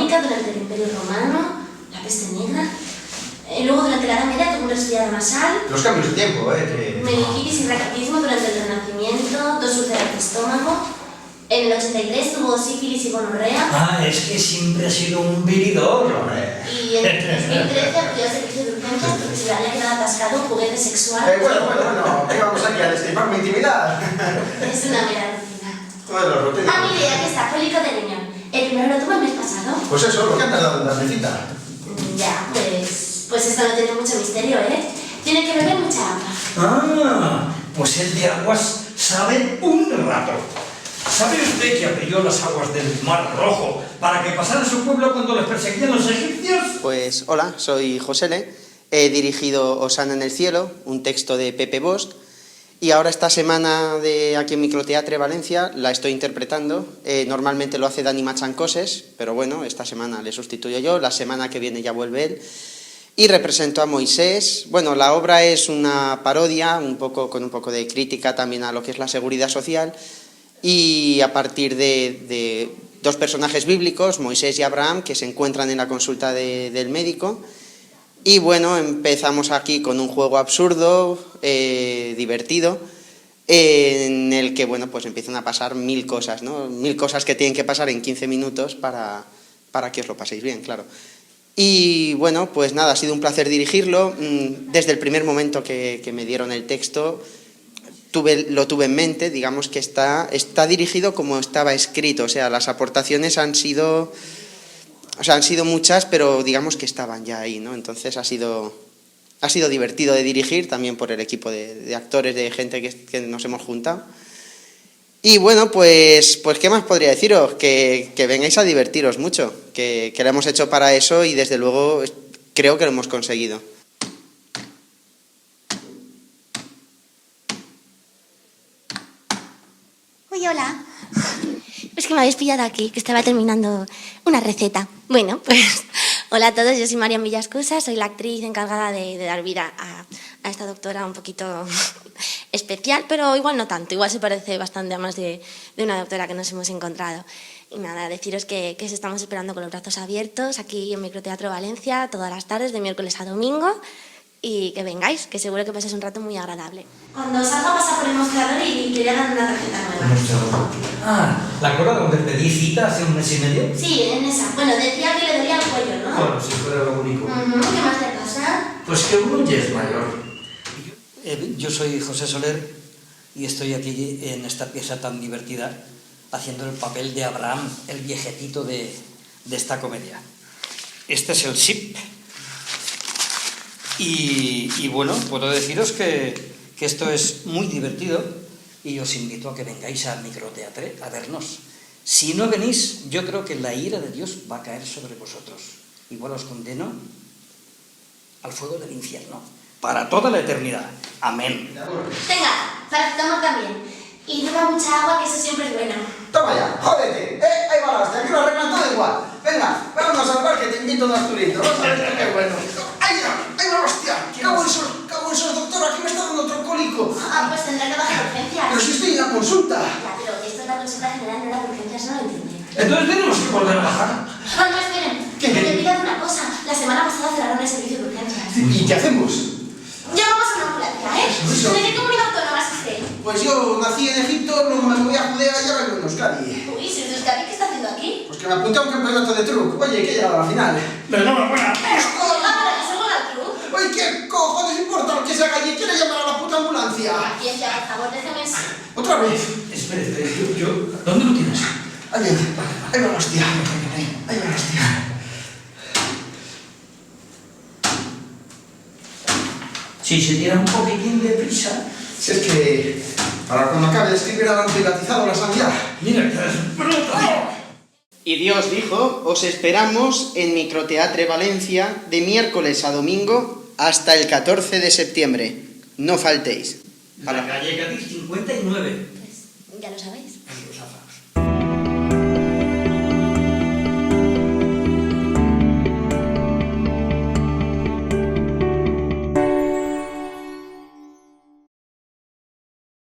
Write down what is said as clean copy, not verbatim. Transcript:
bubónica durante el Imperio Romano, la peste negra. Luego, durante la Edad Media, tuvo un resfriado nasal. Los cambios de tiempo, Meningitis y raquitismo durante el Renacimiento, 2 úlceras de estómago. En el 83 tuvo sífilis y gonorrea. Ah, es que siempre ha sido un vividor. Y en 2013 acudió al servicio de urgencias porque se le había quedado atascado un juguete sexual. Bueno, ¿qué vamos aquí a destripar mi intimidad? Es una mera rutina. Joder, los roteros. Ah, mire, aquí está, cólico de riñón. El primero lo tuvo el mes pasado. Pues eso, lo que han tardado en darme cita. Ya, pues esto no tiene mucho misterio, ¿eh? Tiene que beber mucha agua. Ah, pues el de aguas sabe un rato. ¿Sabe usted que abrió las aguas del Mar Rojo para que pasara a su pueblo cuando les perseguían los egipcios? Pues hola, soy José Le. He dirigido Osana en el cielo, un texto de Pepe Bosch, y ahora esta semana aquí en Microteatre Valencia la estoy interpretando. Normalmente lo hace Dani Machancoses, pero bueno, esta semana le sustituyo yo, la semana que viene ya vuelve él. Y represento a Moisés. Bueno, la obra es una parodia, con un poco de crítica también a lo que es la seguridad social, y a partir de 2 personajes bíblicos, Moisés y Abraham, que se encuentran en la consulta del médico. Y bueno, empezamos aquí con un juego absurdo, divertido, en el que bueno, pues empiezan a pasar 1000 cosas, ¿no? 1000 cosas que tienen que pasar en 15 minutos para que os lo paséis bien, claro. Y bueno, pues nada, ha sido un placer dirigirlo. Desde el primer momento que me dieron el texto, lo tuve en mente. Digamos que está dirigido como estaba escrito, o sea, las aportaciones han sido muchas, pero digamos que estaban ya ahí, ¿no? Entonces ha sido divertido de dirigir, también por el equipo de actores, de gente que nos hemos juntado. Y bueno, pues ¿qué más podría deciros? Que vengáis a divertiros mucho, que lo hemos hecho para eso y desde luego creo que lo hemos conseguido. Uy, hola. Es que me habéis pillado aquí, que estaba terminando una receta. Bueno, pues hola a todos, yo soy Marian Villascusa, soy la actriz encargada de dar vida a esta doctora un poquito especial, pero igual no tanto, igual se parece bastante a más de una doctora que nos hemos encontrado. Y nada, deciros que os estamos esperando con los brazos abiertos aquí en Microteatro Valencia todas las tardes, de miércoles a domingo, y que vengáis, que seguro que paséis un rato muy agradable. Cuando salga pasa por el mostrador y le dan una tarjeta nueva. Ah, ¿la cola donde pedí cita hace un mes y medio? Sí, en esa. Bueno, decía que le dolía el cuello, ¿no? Bueno, si fuera lo único. ¿Qué más le pasa? Pues que uno ya es mayor. Yo soy José Soler y estoy aquí en esta pieza tan divertida haciendo el papel de Abraham, el viejecito de esta comedia. Este es el SIP. Y bueno, puedo deciros que esto es muy divertido y os invito a que vengáis a Microteatre a vernos. Si no venís, yo creo que la ira de Dios va a caer sobre vosotros. Igual os condeno al fuego del infierno para toda la eternidad. Amén. Venga, paracetamol también. Y toma mucha agua, que eso siempre es bueno. Toma ya, jódete. Ahí va la hostia, aquí lo arreglan todo igual. Venga, vámonos al bar que te invito a un Arturito. Vas a ver qué bueno. ¡Ahí va la hostia! Cago en esos, doctora, aquí me está dando otro cólico. Ah, pues tendrá que bajar a urgencias. Pero si estoy en la consulta. Ya, pero esto es la consulta general, no la de urgencias, no lo entiende. Entonces tenemos que volver a bajar. Ah, no, esperen. ¿Qué? Me olvidad una cosa. La semana pasada cerraron el servicio de urgencias. ¿Y qué hacemos? Llamamos a una ambulancia, ¿eh? Eso. ¿De qué comunidad autónoma es usted? Pues yo nací en Egipto, luego me moví a Judea y ahora vivo en Euskadi. Uy, si es de Euskadi, ¿qué está haciendo aquí? Pues que me apunté a un campeonato de truco. Oye, que he llegado a la final. ¡Enhorabuena! ¿Para que se juega al club? Oye, ¿qué cojones importa lo que se haga allí? ¿Quiere llamar a la puta ambulancia? Paciencia, por favor, déjame en sí. ¿Otra vez? Espere, ¿dónde lo tienes? Ahí va la hostia. Ahí va la hostia. Si se diera un poquitín de prisa. Si es que para cuando acabe de escribir habrán privatizado la sanidad. Mira, que es bruto. Y Dios dijo, os esperamos en Microteatre Valencia de miércoles a domingo hasta el 14 de septiembre. No faltéis. La calle Cádiz 59. Pues ya lo sabéis.